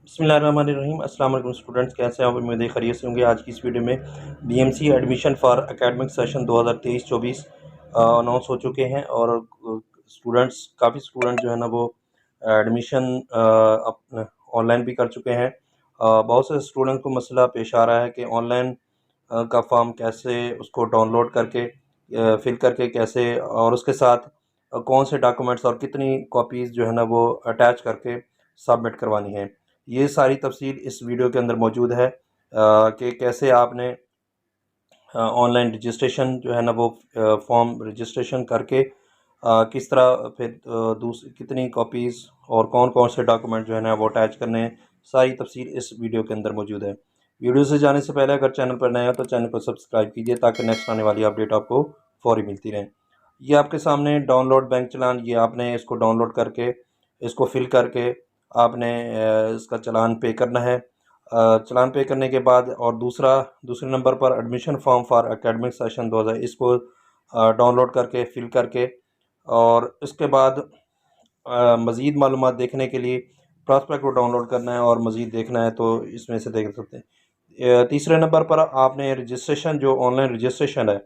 बिस्मिल्लाहिर्रहमानिर्रहीम। अस्सलाम वालेकुम स्टूडेंट्स, कैसे हैं आप? उम्मीद है खैरियत से होंगे। आज की इस वीडियो में DMC admission for academic session 2023-24 announce हो चुके हैं और स्टूडेंट्स काफ़ी स्टूडेंट जो है ना वो एडमिशन अपना ऑनलाइन भी कर चुके हैं। बहुत से स्टूडेंट को मसला पेश आ रहा है कि ऑनलाइन का फॉर्म कैसे उसको डाउनलोड करके फिल करके कैसे, और उसके साथ कौन से डॉक्यूमेंट्स और कितनी कॉपीज़ जो है ना वो अटैच करके सबमिट करवानी है। ये सारी तफसील इस वीडियो के अंदर मौजूद है कि कैसे आपने ऑनलाइन रजिस्ट्रेशन जो है ना वो फॉर्म रजिस्ट्रेशन करके किस तरह फिर दूसरी कितनी कॉपीज़ और कौन कौन से डॉक्यूमेंट जो है ना वो अटैच करने हैं। सारी तफसील इस वीडियो के अंदर मौजूद है। वीडियो से जाने से पहले अगर चैनल पर नया हो तो चैनल को सब्सक्राइब कीजिए ताकि नेक्स्ट आने वाली अपडेट आपको फौरी मिलती रहे। ये आपके सामने डाउनलोड बैंक चलान, ये आपने इसको डाउनलोड करके इसको फिल करके आपने इसका चलान पे करना है। चलान पे करने के बाद और दूसरे नंबर पर admission form for academic session 2000 इसको डाउनलोड करके फिल करके, और इसके बाद मज़ीद मालूमात देखने के लिए प्रॉस्पेक्ट को डाउनलोड करना है और मज़ीद देखना है तो इसमें से देख सकते हैं। तीसरे नंबर पर आपने रजिस्ट्रेशन, जो ऑनलाइन रजिस्ट्रेशन है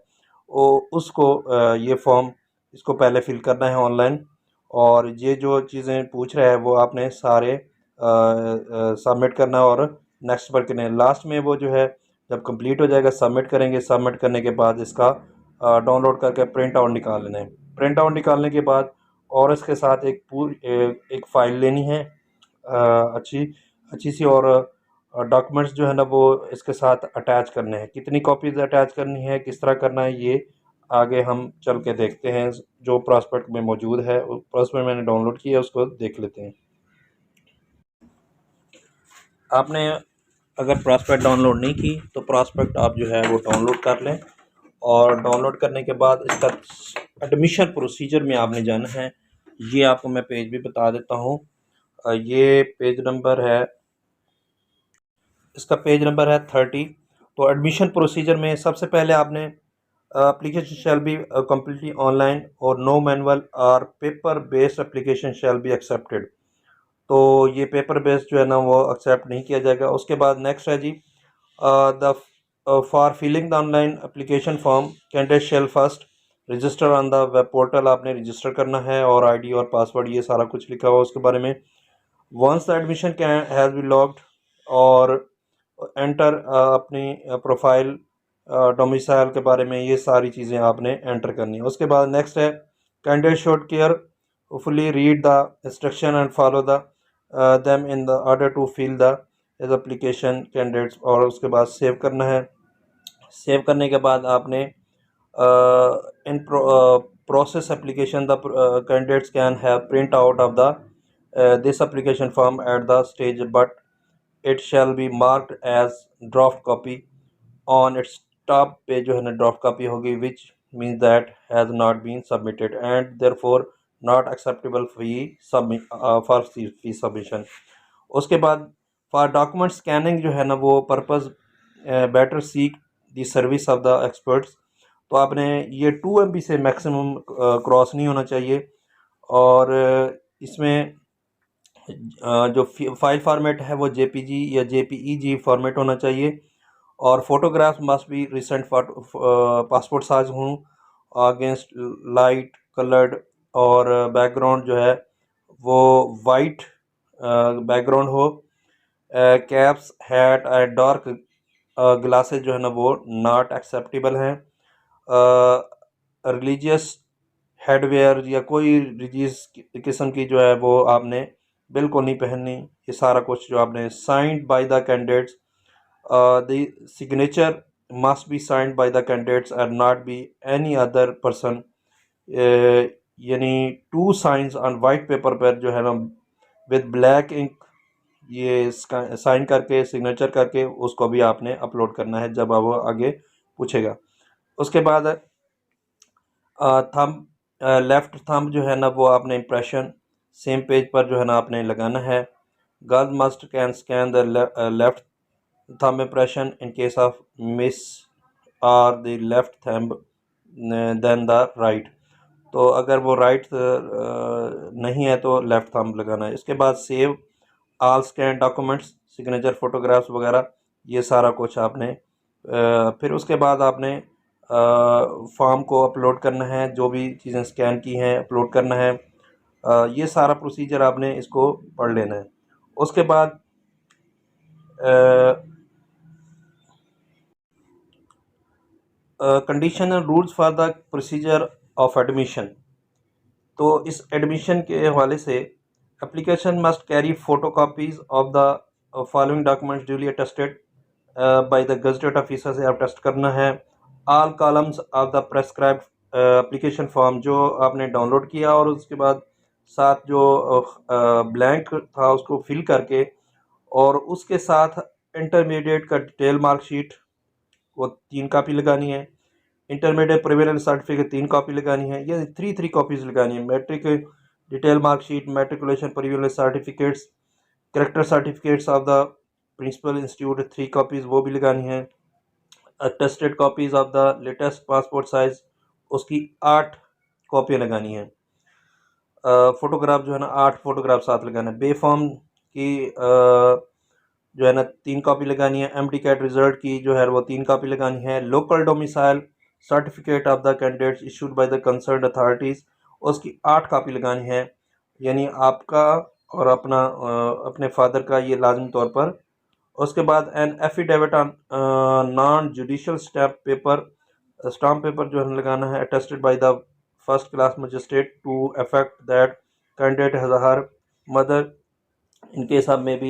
वो उसको ये फॉर्म इसको पहले फिल करना है ऑनलाइन, और ये जो चीज़ें पूछ रहा है वो आपने सारे सबमिट करना है और नेक्स्ट पर करना है। लास्ट में वो जो है जब कंप्लीट हो जाएगा सबमिट करेंगे। सबमिट करने के बाद इसका डाउनलोड करके प्रिंट आउट निकाल लेना है। प्रिंट आउट निकालने के बाद और इसके साथ एक फ़ाइल लेनी है अच्छी अच्छी सी, और डॉक्यूमेंट्स जो है ना वो इसके साथ अटैच करने हैं। कितनी कॉपीज़ अटैच करनी है, किस तरह करना है, ये आगे हम चल के देखते हैं। जो प्रॉस्पेक्ट में मौजूद है, प्रॉस्पेक्ट मैंने डाउनलोड किया है, उसको देख लेते हैं। आपने अगर प्रॉस्पेक्ट डाउनलोड नहीं की तो प्रॉस्पेक्ट आप जो है वो डाउनलोड कर लें, और डाउनलोड करने के बाद इसका एडमिशन प्रोसीजर में आपने जाना है। ये आपको मैं पेज भी बता देता हूँ। ये पेज नंबर है, इसका पेज नंबर है 30। तो एडमिशन प्रोसीजर में सबसे पहले आपने application shall be completely online or no manual or paper based application shall be accepted। तो ये पेपर बेस्ड जो है ना वो एक्सेप्ट नहीं किया जाएगा। उसके बाद नेक्स्ट है जी, the for filling the online application form candidate shall first register on the web portal. आपने रजिस्टर करना है और आईडी और पासवर्ड ये सारा कुछ लिखा हुआ उसके बारे में। Once the admission can has be logged, और एंटर अपनी प्रोफाइल डोमिसाइल के बारे में ये सारी चीज़ें आपने एंटर करनी है। उसके बाद नेक्स्ट है candidate should carefully read the instruction and follow the them in the order to fill the as application candidates, और उसके बाद सेव करना है। सेव करने के बाद आपने in process application the candidates can have print out of the this application form at the stage, but it shall be marked as draft copy on its top पे जो है ना ड्राफ्ट कॉपी होगी, which means that has not been submitted and therefore not acceptable for fee submission। उसके बाद for document scanning जो है ना वो purpose better seek the service of the experts. तो आपने ये 2 MB से मैक्सिमम क्रॉस नहीं होना चाहिए, और इसमें जो फाइल फॉर्मेट है वो जेपीजी या जेपीईजी फॉर्मेट होना चाहिए, और photographs must be recent passport size हों अगेंस्ट लाइट कलर्ड, और बैकग्राउंड जो है वो वाइट बैकग्राउंड हो। Caps hat and dark glasses जो है ना वो नॉट एक्सेप्टेबल हैं। रिलीजियस हेडवेयर या कोई रिलीजियस किस्म की जो है वो आपने बिल्कुल नहीं पहननी। ये सारा कुछ जो आपने signed by the candidates, the signature must be signed by the candidates and not be any other person. यानी 2 साइंस ऑन वाइट पेपर पर जो है ना विद ब्लैक इंक, ये साइन करके सिग्नेचर करके उसको भी आपने अपलोड करना है जब वो आगे पूछेगा। उसके बाद थंब, लेफ़्ट थंब जो है ना वो आपने इम्प्रेशन सेम पेज पर जो है ना आपने लगाना है। Girl must can scan the left thumb impression in case of miss और the left thumb then the right. तो अगर वो राइट नहीं है तो लेफ़्ट थंब लगाना है। इसके बाद save all scan documents, signature photographs वगैरह, ये सारा कुछ आपने फिर उसके बाद आपने फॉर्म को अपलोड करना है, जो भी चीज़ें स्कैन की हैं अपलोड करना है। ये सारा प्रोसीजर आपने इसको पढ़ लेना है। उसके बाद condition and rules for the procedure of admission. तो इस एडमिशन के हवाले से application must carry photo copies of the following documents duly attested by the gazetted officer से आप टेस्ट करना है। All columns of the prescribed application form जो आपने डाउनलोड किया और उसके बाद साथ जो ब्लैंक था उसको फिल करके, और उसके साथ इंटरमीडिएट का डिटेल मार्कशीट वो 3 कापी लगानी है। इंटरमीडिएट प्रिविलेंस सर्टिफिकेट 3 कॉपी लगानी है, ये थ्री कॉपीज़ लगानी है। Matric detail marksheet, matriculation prevalence certificates, character certificates of the principal institute 3 copies वो भी लगानी है। Attested copies of the latest passport size उसकी 8 कॉपियाँ लगानी है। फ़ोटोग्राफ जो है ना 8 फ़ोटोग्राफ साथ लगाना है। बे फॉर्म की जो है ना 3 कॉपी लगानी है। एमडी कैट रिजल्ट की जो है वो 3 कॉपी लगानी है। Local domicile certificate of the candidates issued by the concerned authorities उसकी 8 कॉपी लगानी है। यानी आपका और अपने फादर का ये लाजमी तौर पर। उसके बाद an affidavit on non judicial stamp paper जो है लगाना है, attested by the first class magistrate to effect that candidate has her mother in case of maybe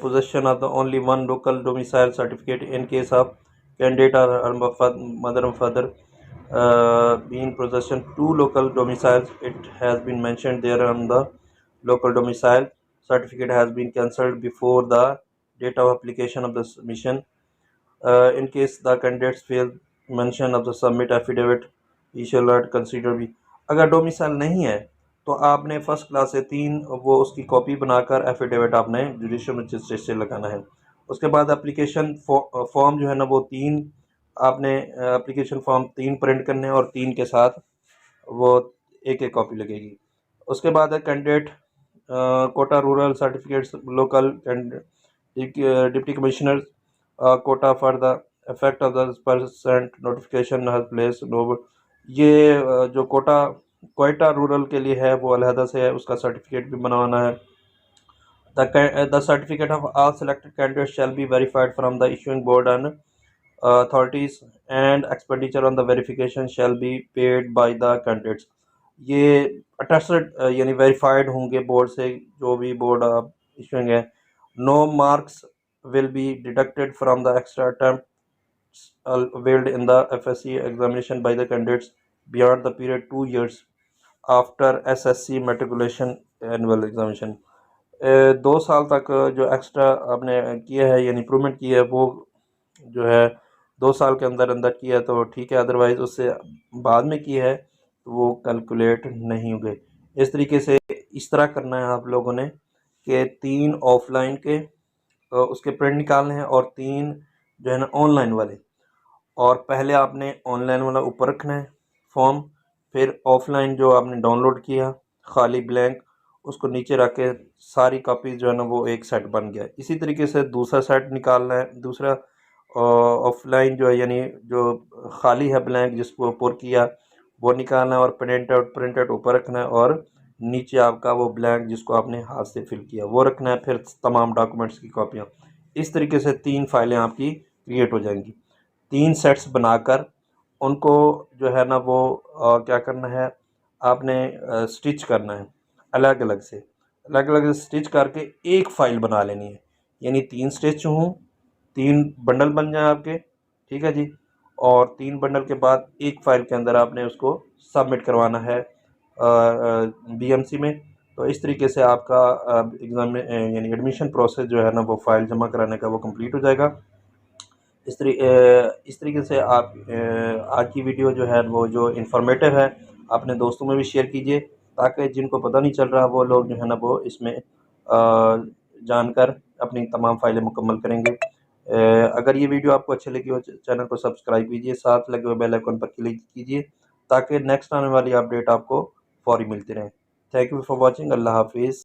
possession of the only one local domicile certificate in case of candidate or her mother and father being possession 2 local domiciles. It has been mentioned there on the local domicile certificate has been cancelled before the date of application of the submission. In case the candidates fail mention of the submit affidavit, he shall not consider be। अगर domicile नहीं है तो आपने first class से 3 वो उसकी copy बनाकर affidavit आपने जुडिशियल मजिस्ट्रेट से लगाना है। उसके बाद एप्लीकेशन फॉर्म जो है ना वो 3 आपने एप्लीकेशन फॉर्म 3 प्रिंट करने हैं और 3 के साथ वो एक कॉपी लगेगी। उसके बाद है candidate quota rural certificates local deputy commissioner quota for the effect of the percent notification has place no. ये जो कोयटा रूरल के लिए है वो अलहदा से है, उसका सर्टिफिकेट भी बनवाना है। The certificate of all selected candidate shall be verified from the issuing board and authorities and expenditure on the verification shall be paid by the candidates. ये अटेस्टेड यानी वेरीफाइड होंगे बोर्ड से, जो भी बोर्ड आप इशूइंग है। No marks will be deducted from the extra attempts availed in the FSC examination by the candidates beyond the period 2 years after SSC matriculation annual examination। 2 साल तक जो एक्स्ट्रा आपने किया है यानी इम्प्रूवमेंट की है वो जो है 2 साल के अंदर अंदर किया है तो ठीक है, अदरवाइज़ उससे बाद में की है तो वो कैलकुलेट नहीं होंगे। इस तरीके से इस तरह करना है आप लोगों ने कि 3 ऑफलाइन के उसके प्रिंट निकालने हैं और 3 जो है ना ऑनलाइन वाले। और पहले आपने ऑनलाइन वाला ऊपर रखना है फॉर्म, फिर ऑफलाइन जो आपने डाउनलोड किया खाली ब्लैंक उसको नीचे रख के सारी कापीज़ जो है ना वो एक सेट बन गया। इसी तरीके से दूसरा सेट निकालना है, दूसरा ऑफलाइन जो है यानी जो खाली है ब्लैंक जिसको ऊपर किया वो निकालना है और प्रिंट आउट ऊपर रखना है और नीचे आपका वो ब्लैंक जिसको आपने हाथ से फिल किया वो रखना है, फिर तमाम डॉक्यूमेंट्स की कॉपियाँ। इस तरीके से 3 फाइलें आपकी क्रिएट हो जाएंगी। 3 सेट्स बनाकर उनको जो है ना वो क्या करना है आपने स्टिच करना है अलग अलग स्टिच करके एक फ़ाइल बना लेनी है। यानी 3 स्टिच हों, 3 बंडल बन जाए आपके, ठीक है जी। और 3 बंडल के बाद एक फ़ाइल के अंदर आपने उसको सबमिट करवाना है बीएमसी में। तो इस तरीके से आपका एग्ज़ाम में यानी एडमिशन प्रोसेस जो है ना वो फ़ाइल जमा कराने का वो कंप्लीट हो जाएगा। इस तरीके से आप आज की वीडियो जो है वो जो इन्फॉर्मेटिव है अपने दोस्तों में भी शेयर कीजिए ताकि जिनको पता नहीं चल रहा वो लोग जो है ना वो इसमें जानकर अपनी तमाम फाइलें मुकम्मल करेंगे। अगर ये वीडियो आपको अच्छी लगी हो चैनल को सब्सक्राइब कीजिए, साथ लगे हुए बेल आइकन पर क्लिक कीजिए ताकि नेक्स्ट आने वाली अपडेट आपको फौरी मिलती रहे। Thank you for watching. अल्लाह हाफिज़।